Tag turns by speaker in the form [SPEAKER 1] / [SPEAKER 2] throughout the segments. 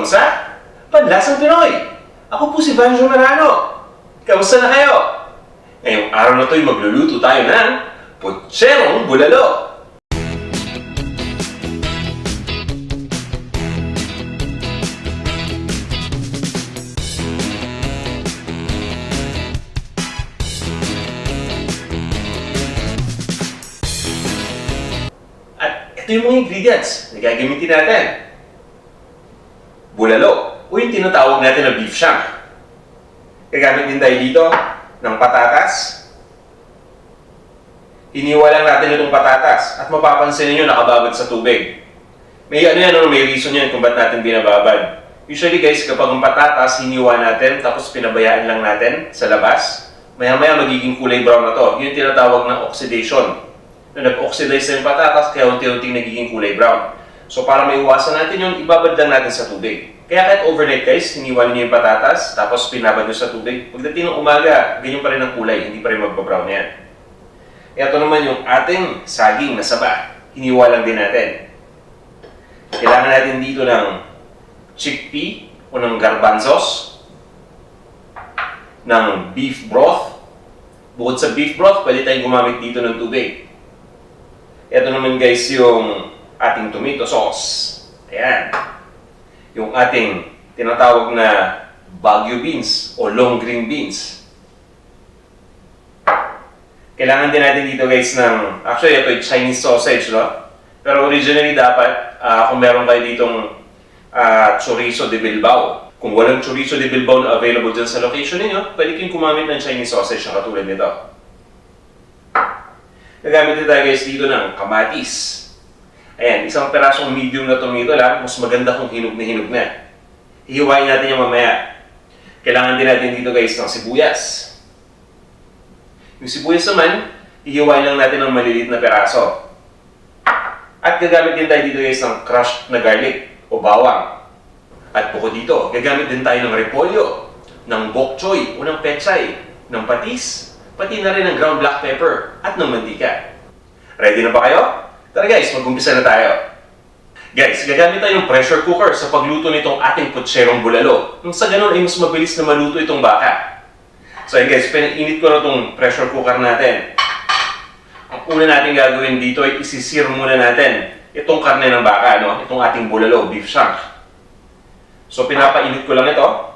[SPEAKER 1] welcome sa Panlasang Pinoy! Ako po si Vanjo Marano. Kamusta na kayo? Ngayong araw na to'y magluluto tayo ng Putserong Bulalo. At ito yung mga ingredients na gagamitin natin. Bulalo, o yung tinatawag natin na beef shank. Gagamit din tayo dito ng patatas. Hiniwa lang natin itong patatas at mapapansin niyo nakababad sa tubig. May reason yan kung ba't natin binababad. Usually guys, kapag ang patatas hiniwa natin tapos pinabayaan lang natin sa labas, maya-maya magiging kulay brown na to. Yun yung tinatawag na oxidation. Nag-oxidize na yung patatas kaya unti-unting nagiging kulay brown. So para maiwasan natin yun, ibabad lang natin sa tubig. Kaya kahit overnight guys, hiniwalin niyo yung patatas, tapos pinabad niyo sa tubig. Pagdating ng umaga, ganyan pa rin ang kulay, hindi pa rin magpa-brown yan. Ito naman yung ating saging na saba. Hiniwalang din natin. Kailangan natin dito ng chickpea o ng garbanzos, ng beef broth. Bukod sa beef broth, pwede tayong gumamit dito ng tubig. Ito naman guys yung ating tomato sauce. Ayan. Yung ating tinatawag na Baguio beans o long green beans. Kailangan din natin dito guys ng, actually ito yung Chinese sausage, no? Pero originally dapat, kung meron kayo ditong chorizo de Bilbao. Kung walang chorizo de Bilbao na available dyan sa location ninyo, pwede kayong kumamit ng Chinese sausage na katulad nito. Gagamit din tayo guys dito ng kamatis. Ayan, isang perasong medium na tomato lang, mas maganda kung hinog na hinog na. Hihiwain natin yung mamaya. Kailangan din natin dito guys ng sibuyas. Yung sibuyas naman, hihiwain lang natin ng maliliit na peraso. At gagamit din tayo dito guys ng crushed na garlic o bawang. At bukod dito, gagamit din tayo ng repolyo, ng bok choy o ng pechay, ng patis, pati na rin ng ground black pepper at ng mantika. Ready na ba kayo? Tara guys, mag-umpisa na tayo. Guys, gagamit tayo ng pressure cooker sa pagluto nitong ating putserong bulalo. Nung sa ganun ay mas mabilis na maluto itong baka. So ayun guys, pinainit ko na itong pressure cooker natin. Ang una natin gagawin dito ay isisir muna natin itong karne ng baka, no? Itong ating bulalo, beef shank. So pinapainit ko lang ito.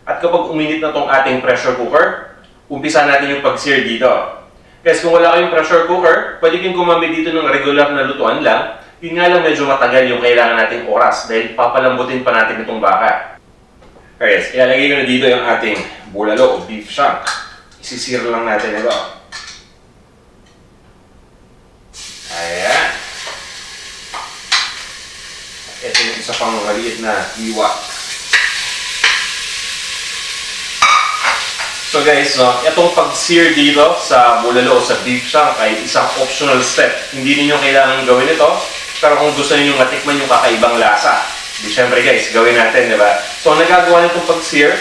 [SPEAKER 1] At kapag uminit na itong ating pressure cooker, umpisa natin yung pag-sear dito. Guys, kung wala kayong pressure cooker, pwede kayong gumamit dito ng regular na lutuan lang. Yun nga lang medyo matagal yung kailangan nating oras dahil papalambutin pa natin itong baka. Okay, guys, ilalagay ko na dito yung ating bulalo o beef shank. Isisir lang natin ito. Ayan. Ito yung isa pang maliit na hiwa. So guys, itong pag-sear dito sa bulalo o sa beef shank ay isang optional step. Hindi niyo kailangan gawin ito, pero kung gusto niyo matikman yung kakaibang lasa, di syempre guys, gawin natin, di ba? So nagagawa nitong pag-sear,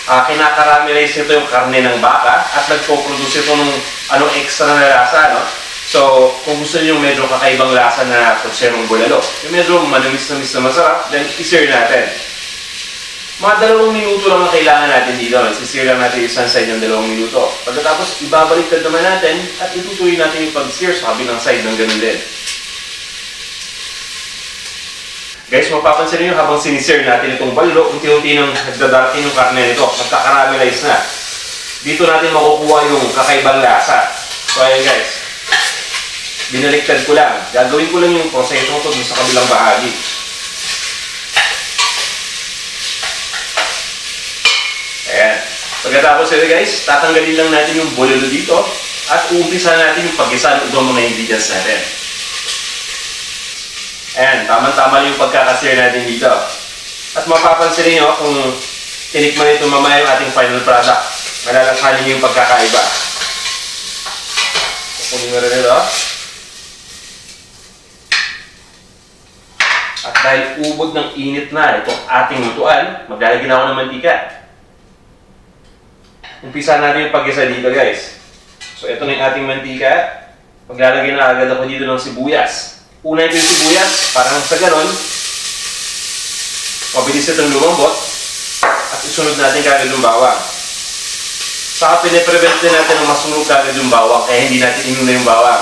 [SPEAKER 1] kinakaramelize nito yung karne ng baka at nagpo-produce ito ng extra na lasa, no? So kung gusto niyo medyo kakaibang lasa na putserong bulalo, yung medyo manamis-namis na masarap, then i-sear natin. Mga 2 minuto lang ang kailangan natin dito. Sisir lang natin isang side ng 2 minuto. Pagkatapos, ibabaliktad naman natin at itutuloy natin yung pag-sear sa kabilang side ng ganun din. Guys, mapapansin niyo habang sinisir natin itong bulalo, unti-unti nang nagdadarating yung karne nito. Nagkakaramelize na. Dito natin makukuha yung kakaibang lasa. So, ayan guys. Binaliktad ko lang. Gagawin ko lang yung proseso ito sa kabilang bahagi. Ayan. Pagkatapos ito guys, tatanggalin lang natin yung bulalo dito at uumpisa natin yung pag-isa ng ibang mga ingredients natin. Ayan, tama-tama yung pagkakasir natin dito. At mapapansin niyo kung tinikman ito mamaya yung ating final product. Malalaksanin niyo yung pagkakaiba. Kukunin mo rin ito. At dahil ubod ng init na itong ating lutuan, maglalagay na ako ng mantika. Umpisa natin yung pag-isa dito guys. So ito na yung ating mantika. Maglalagay na agad ako dito ng sibuyas. Una ito yung sibuyas, parang sa ganon. mabilis itong lumambot at isunod natin kagad yung bawang. Saka piniprevent din natin na masunog kagad yung bawang kaya hindi natin inuna yung bawang.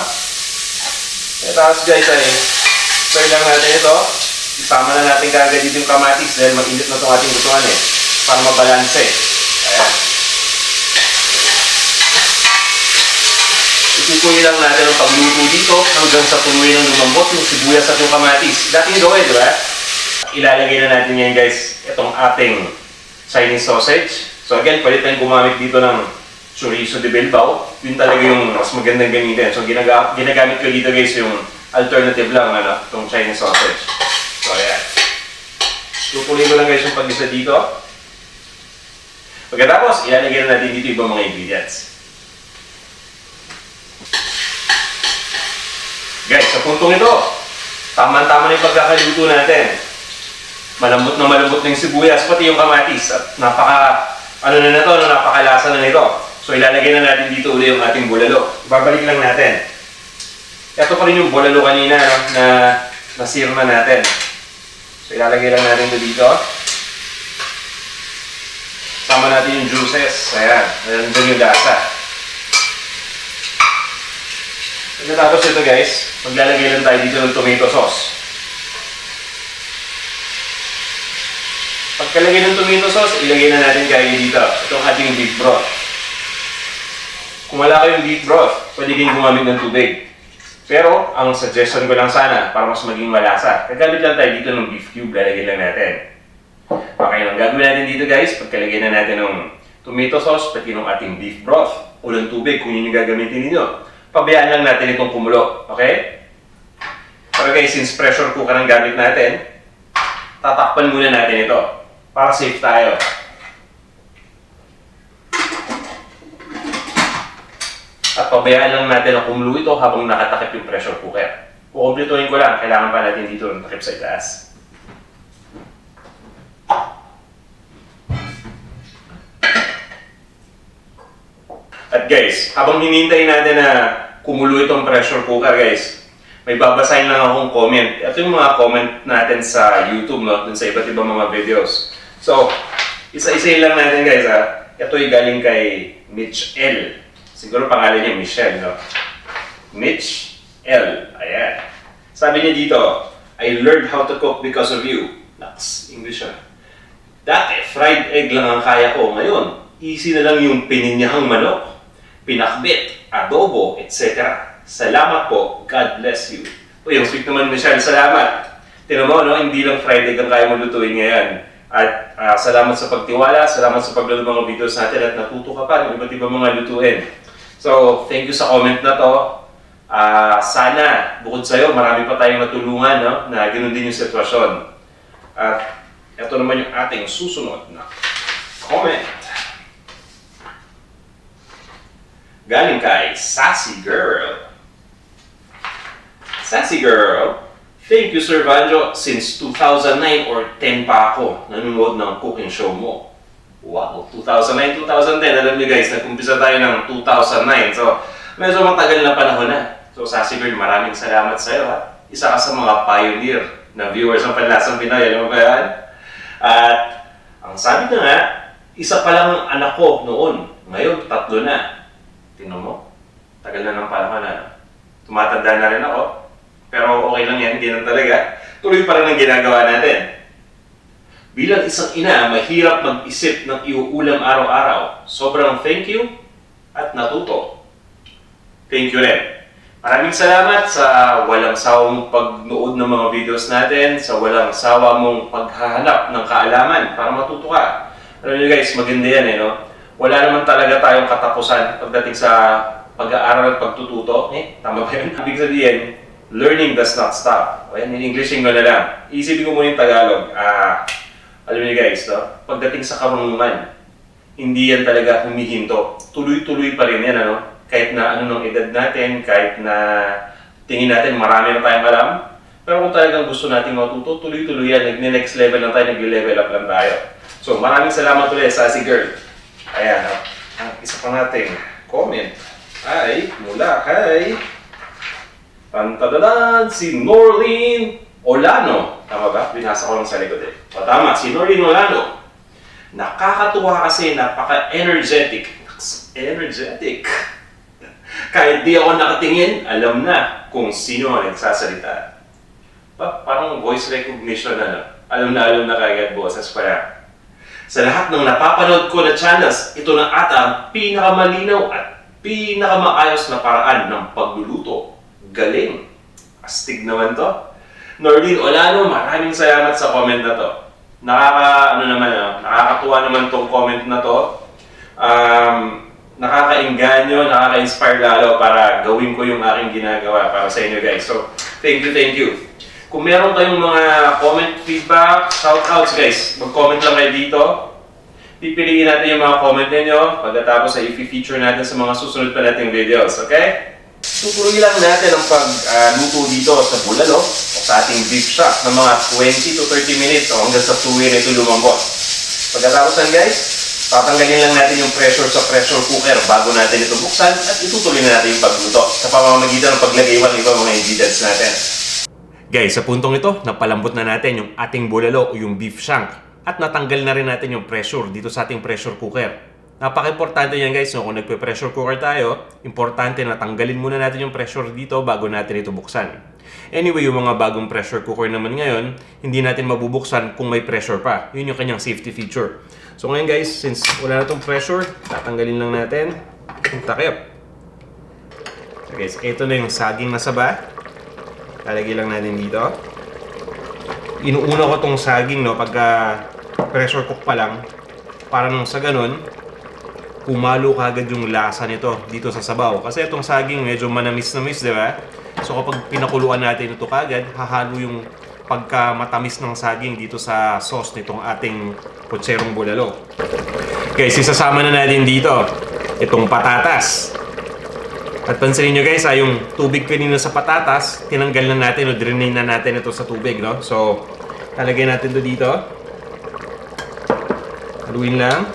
[SPEAKER 1] Tapos guys ay fry lang natin ito. Isama na natin kagad dito yung kamatis dahil mag-init na itong ating lutuan para mabalanse. Ayan. Itutuloy lang natin ang pagluto dito hanggang sa tuluyan ng lumambot yung sibuyas at yung kamatis. Dating gawin, di ba? Ilalagay na natin yan guys, itong ating Chinese sausage. So again, pwede tayong gumamit dito ng chorizo de Bilbao. Yun talaga yung mas magandang gamitin. So ginagamit ko dito guys yung alternative lang, itong Chinese sausage. So ayan. Tutuloy ko lang guys yung pag-isa dito. Pagkatapos, ilalagay na natin dito ibang mga ingredients. Guys, sa puntong ito, tama-tama na yung pagkakaluto natin. Malambot na yung sibuyas, pati yung kamatis. At napakalasa na nito. So ilalagay na natin dito ulit yung ating bulalo. Babalik lang natin. Ito pa rin yung bulalo kanina na nasirma natin. So ilalagay lang natin ito dito. Sama natin yung juices. Ayan, nandun yung lasa. Pagkatapos ito guys, maglalagay lang tayo dito ng tomato sauce. Pagkalagay ng tomato sauce, ilagay na natin kaya dito itong ating beef broth. Kung wala kayong beef broth, pwede kayong gumamit ng tubig. Pero, ang suggestion ko lang sana, para mas maging malasa, gagamit lang tayo dito ng beef cube, lalagay lang natin. Okay, ang gagawin natin dito guys, pagkalagay na natin ng tomato sauce, pati ng ating beef broth, o ng tubig kung yun yung gagamitin ninyo. Pabayaan lang natin itong kumulo, okay? Pero guys, since pressure cooker ang gamit natin, tatakpan muna natin ito para safe tayo. At pabayaan lang natin ang kumulo ito habang nakatakip yung pressure cooker. Kukumplituhin ko lang, kailangan pa natin dito ng takip sa itaas. At guys, habang hinihintay natin na kumulo itong pressure cooker guys, may babasahin lang akong comment. Ito yung mga comment natin sa YouTube, dun sa iba't ibang mga videos. So, isa-isayin lang natin guys Ito ay galing kay Mitch L. Siguro pangalan niya Michelle, Mitch L. Ayan. Sabi niya dito, I learned how to cook because of you. Naks, English Dati, fried egg lang ang kaya ko. Ngayon, easy na lang yung pininyahang manok, pinakbit, adobo, etc. Salamat po. God bless you. Uy, yung sweet naman Michelle, salamat. Tinan mo, hindi lang fried egg ang kaya mo lutuin ngayon. At salamat sa pagtiwala, salamat sa paglalaro mga videos natin at natuto ka pa ng iba't ibang mga lutuin. So, thank you sa comment na to. Sana, bukod sa'yo, marami pa tayong natulungan na ganoon din yung sitwasyon. At ito naman yung ating susunod na comment. Galing kay Sassy Girl. Sassy Girl, thank you Sir Vanjo. Since 2009 or 10 pa ako nanonood ng cooking show mo. Wow, 2009, 2010. Alam niyo guys, nag-umpisa tayo ng 2009. So, medyo matagal na panahon na. So, Sassy Girl, maraming salamat sa iyo. Isa ka sa mga pioneer na viewers ng Panlasang Pinoy. Alam mo ba yan? At ang sabi ko nga, isa pa lang ang anak ko noon. Ngayon, 3 na. Tingnan mo, tagal na ng panahon na. Tumatanda na rin ako. Pero okay lang yan, hindi na talaga. Tuloy pa rin ang ginagawa natin. Bilang isang ina, mahirap mag-isip ng iuulam araw-araw. Sobrang thank you at natuto. Thank you rin. Maraming salamat sa walang sawang pagnood ng mga videos natin, sa walang sawa mong paghahanap ng kaalaman para matuto ka. Alam niyo guys, maganda yan Wala naman talaga tayong katapusan pagdating sa pag-aaral at pagtututo. Tama ba yun? Ibig sabihin, learning does not stop. O yan, in Englishing na lang. Isipin ko muna yung Tagalog. Alam niyo guys, pagdating sa karunungan, hindi yan talaga humihinto. Tuloy-tuloy pa rin yan, Kahit na ano ng edad natin, kahit na tingin natin marami na tayong alam. Pero kung talagang gusto nating matuto, tuloy-tuloy yan. Nag-next level lang tayo, nag-level up lang tayo. So maraming salamat ulit, Sassy Girl. Ayan, ang isa pa nating comment ay mula kay Tantadadan, si Norlene Olano. Tama ba? Binasa ko lang sa likod eh. O tama, si Norlene Olano. Nakakatuwa kasi napaka-energetic. Energetic. Kahit di ako nakatingin, alam na kung sino ang nagsasalita. Parang voice recognition Alam na kagad boses pa yan. Sa lahat ng napapanood ko na channels, ito na ata ang pinakamalinaw at pinakamaayos na paraan ng pagluluto. Galing. Astig naman to. Norlene Olano, maraming salamat sa comment na to. Nakakatuwa naman tong comment na to. Nakakainganyo, nakaka-inspire lalo para gawin ko yung aking ginagawa para sa inyo guys. So, thank you. Kung meron kayong mga comment, feedback, shoutouts guys, mag-comment lang kayo dito. Pipiliin natin yung mga comment ninyo pagkatapos ay i-feature natin sa mga susunod pa nating videos, okay? Tutuloy lang natin ang pagluto dito sa bulalo o sa ating beef stock ng mga 20 to 30 minutes o hanggang sa tuwi na ito lumambot. Pagkatapos yan guys, tatanggalin lang natin yung pressure sa pressure cooker bago natin ito buksan at itutuloy na natin yung pagluto sa pamamagitan ng paglagay ng iba mga ingredients natin. Guys, sa puntong ito, napalambot na natin yung ating bulalo o yung beef shank at natanggal na rin natin yung pressure dito sa ating pressure cooker. Napaka-importante yan guys, kung nagpe-pressure cooker tayo, importante na tanggalin muna natin yung pressure dito bago natin ito buksan. Anyway, yung mga bagong pressure cooker naman ngayon, hindi natin mabubuksan kung may pressure pa. Yun yung kanyang safety feature. So ngayon guys, since wala na itong pressure, tatanggalin lang natin yung takip. So guys, ito na yung saging na saba. Lalagay lang natin dito. Inuuna ko itong saging pagka pressure cook pa lang, para nung sa ganun, umalo kagad yung lasa nito dito sa sabaw. Kasi itong saging medyo manamis-namis, di ba? So kapag pinakuluan natin ito kagad, hahalo yung pagka-matamis ng saging dito sa sauce nitong ating putserong bulalo. Okay, sisasama na natin dito itong patatas. At pansinin nyo guys, yung tubig kanina sa patatas, tinanggal na natin o drain na natin ito sa tubig, no? So, lalagay natin ito dito. Haluin lang.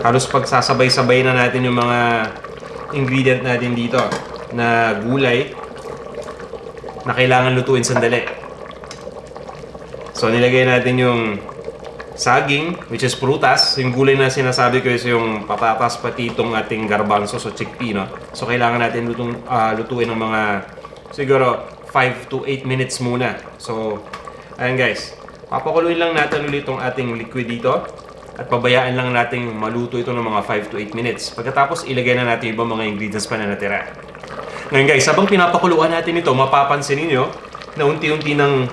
[SPEAKER 1] Halos pagsasabay-sabay na natin yung mga ingredient natin dito na gulay na kailangan lutuin sandali. So, nilagay natin yung saging, which is prutas. Yung gulay na sinasabi ko is yung patatas pati itong ating garbanzo o chickpea, no? So, kailangan natin lutuin ng mga siguro 5 to 8 minutes muna. So, ayan guys. Papakuluin lang natin ulit itong ating liquid dito. At pabayaan lang natin maluto ito ng mga 5 to 8 minutes. Pagkatapos, ilagay na natin ibang mga ingredients pa na natira. Ngayon guys, habang pinapakuluan natin ito, mapapansin niyo na unti-unti nang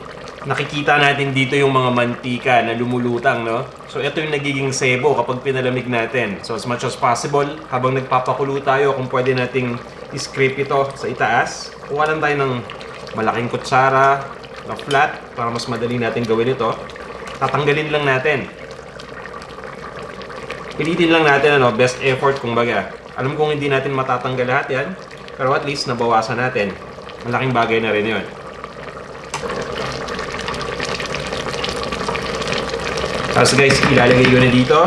[SPEAKER 1] nakikita natin dito yung mga mantika na lumulutang, no? So, ito yung nagiging sebo kapag pinalamig natin. So, as much as possible, habang nagpapakulo tayo, kung pwede nating i-scrape ito sa itaas, kuha lang tayo ng malaking kutsara na flat para mas madali natin gawin ito. Tatanggalin lang natin. Pilitin lang natin best effort kumbaga. Alam kong hindi natin matatanggal lahat yan, pero at least nabawasan natin. Malaking bagay na rin yun. Tapos guys, ilalagay ko na dito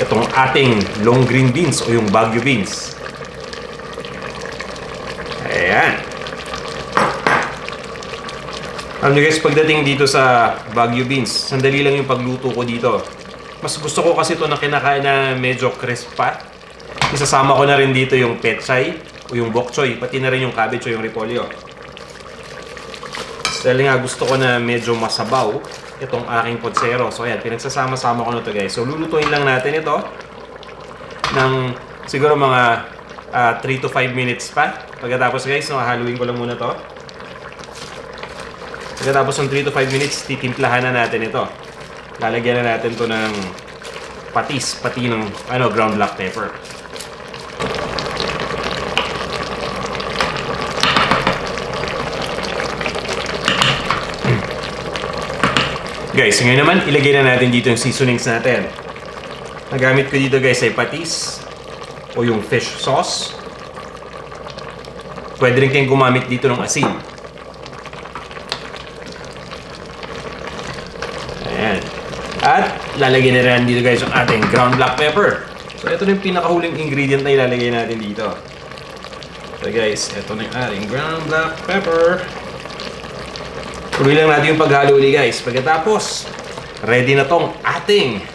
[SPEAKER 1] itong ating long green beans o yung Baguio beans. Ayan. Alam nyo guys, pagdating dito sa Baguio beans, sandali lang yung pagluto ko dito. Mas gusto ko kasi ito na kinakain na medyo crisp pa. Isasama ko na rin dito yung pechay o yung bok choy, pati na rin yung cabbage o yung repolyo. Dahil nga gusto ko na medyo masabaw itong aking potsero. So ayan, pinagsasama-sama ko na ito guys. So lulutuin lang natin ito ng siguro mga 3 to 5 minutes pa. Pagkatapos guys, haluin ko lang muna to. Pagkatapos ng 3 to 5 minutes, titimplahan na natin ito. Lalagyan na natin to ng patis, pati ng ground black pepper. Guys, ngayon naman, ilagay na natin dito yung seasonings natin. Nagamit ko dito guys ay patis o yung fish sauce. Pwede rin kayong gumamit dito ng asin. Ayan. At lalagyan na rin dito guys yung ating ground black pepper. So ito na yung pinakahuling ingredient na ilalagay natin dito. So guys, ito na yung ating ground black pepper. Tuloy lang natin yung paghalo ulit guys. Pagkatapos, ready na tong ating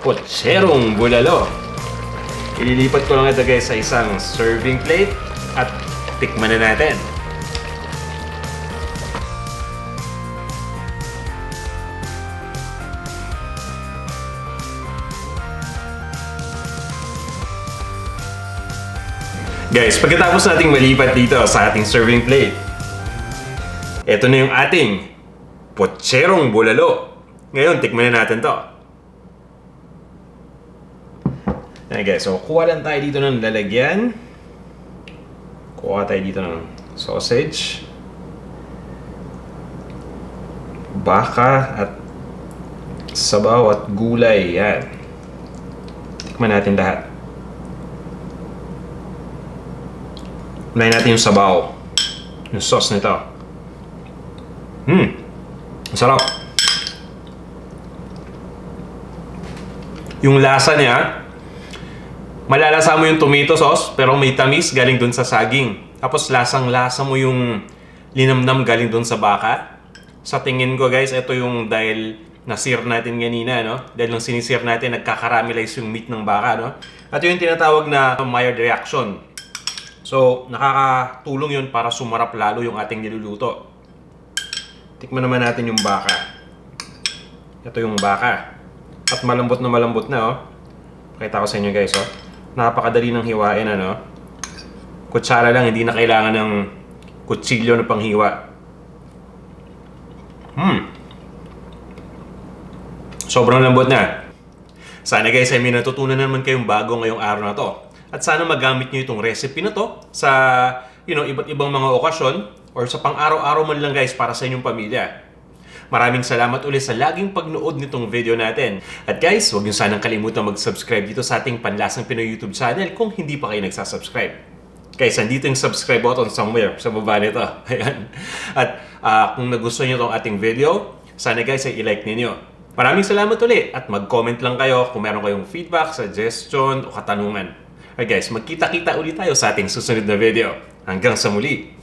[SPEAKER 1] potserong bulalo. Ililipat ko lang ito guys sa isang serving plate at tikman na natin. Guys, pagkatapos nating malipat dito sa ating serving plate, ito na yung ating potserong bulalo. Ngayon, tikman na natin to. Ayan guys, so kuha lang tayo dito ng lalagyan. Kuha tayo dito ng sausage, baka at sabaw at gulay. Yan. Tikman natin lahat. Unahin natin yung sabaw. Yung sauce nito. Masarap. Yung lasa niya, malalasa mo yung tomato sauce, pero may tamis galing dun sa saging. Tapos lasang-lasa mo yung linamnam galing dun sa baka. Sa tingin ko guys, ito yung dahil nasir natin kanina, no? Dahil nung sinisir natin, nagkakaramelize yung meat ng baka, no? At yun yung tinatawag na Maillard reaction. So, nakakatulong yun para sumarap lalo yung ating niluluto. Tikman naman natin yung baka. Ito yung baka. At malambot na, oh. Pakita ko sa inyo guys, oh. Napakadali ng hiwain, ano. Kutsara lang, hindi na kailangan ng kutsilyo na panghiwa. Sobrang lambot na. Sana guys ay may natutunan naman kayong bago ngayong araw na to. At sana magamit nyo itong recipe na to sa iba't ibang mga okasyon or sa pang-araw-araw man lang guys para sa inyong pamilya. Maraming salamat ulit sa laging pagnood nitong video natin. At guys, huwag nyo sanang kalimutan mag-subscribe dito sa ating Panlasang Pinoy YouTube channel kung hindi pa kayo nagsasubscribe. Guys, andito yung subscribe button somewhere sa baba nito. Ayan. At kung nagustuhan nyo itong ating video, sana guys ay i-like ninyo. Maraming salamat ulit at mag-comment lang kayo kung meron kayong feedback, suggestion o katanungan. Okay guys, magkita-kita ulit tayo sa ating susunod na video. Hanggang sa muli!